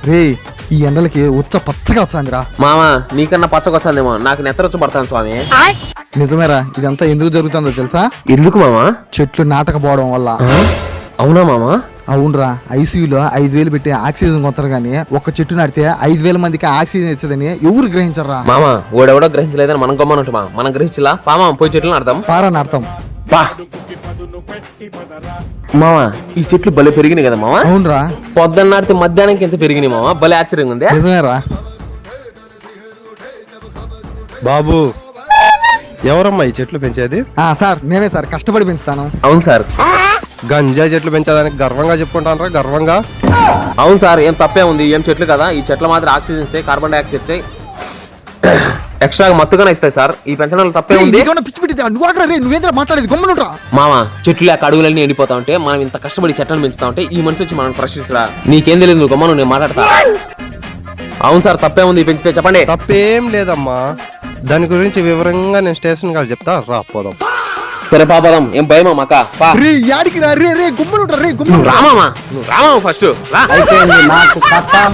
రే ఈ ఎండలకి ఉచ్చ పచ్చగా వచ్చాందిరా. మామ నీకన్నా పచ్చకొచ్చాందేమో, నాకు నెత్తరొచ్చు పడతాను స్వామి. నిజమేరా, ఇదంతా ఎందుకు జరుగుతుందో తెలుసా? ఎందుకు మామా? చెట్లు నాటకపోవడం వల్ల. అవునా మామా? అవునరా, ఐసీయూలో 5,000 పెట్టి ఆక్సిజన్ కొంటారు గానీ ఒక్క చెట్టు నాటితే 5,000 మందికి ఆక్సిజన్ ఇచ్చదని ఎవరు గ్రహించరా? మామా ఓడెవడో గ్రహించలేదని మనం గమ్మనుంటమా? మనం గ్రహించలా పామా, పోయి చెట్లు నాడదాం. పారా నాడతాం. మామా ఈ చెట్లు భలే పెరిగినాయి కదా మామా. అవునరా, పొద్దున్న నాటితే మధ్యాహ్నానికి ఎంత పెరిగినాయి మామా, భలే ఆశ్చర్యంగా ఉంది. నిజమేరా. బాబు ఎవరమ్మా ఈ చెట్లు పెంచేది? సార్ మేమే సార్, కష్టపడి పెంచుతాను. అవును సార్. గంజా చెట్లు పెంచేదానికి గర్వంగా చెప్పుకుంటానరా? గర్వంగా? అవును సార్, ఏం తప్పే ఉంది? ఏం చెట్లు కదా, ఈ చెట్ల మాత్రం ఆక్సిజన్ ఇచ్చాయి, కార్బన్ డైఆక్సైడ్ ఇచ్చాయి, ఎక్స్ట్రా మత్తుగానే ఇస్తాయి సార్. ఈ పెంచడంలో తప్పే ఉంది. పిచ్చి పెట్టి నువ్వేంద్ర మాట్లాడేది, గమ్మునుంట్రా. మామా చెట్లు లేక అడుగులన్నీ ఎండిపోతా ఉంటే మనం ఇంత కష్టపడి చెట్లను పెంచుతా ఉంటే ఈ మనిషి వచ్చి మనం ప్రశ్నించరా? నీకేం తెలియదు, నువ్వు గమ్మను, నేను మాట్లాడతా. అవును సార్, తప్పే ఉంది పెంచితే, చెప్పండి. తప్పేం లేదమ్మా, దాని గురించి వివరంగా నేను స్టేషన్ కాదు చెప్తా, రాపోదాం. సరే పాపదాం, ఏం భయమా మాక? యాడికి రా, రే గుమ్మునుంట్రా, రే నువ్వు రామా, నువ్వు రామా ఫస్ట్ రా. అయిపోయింది నాకు కథం.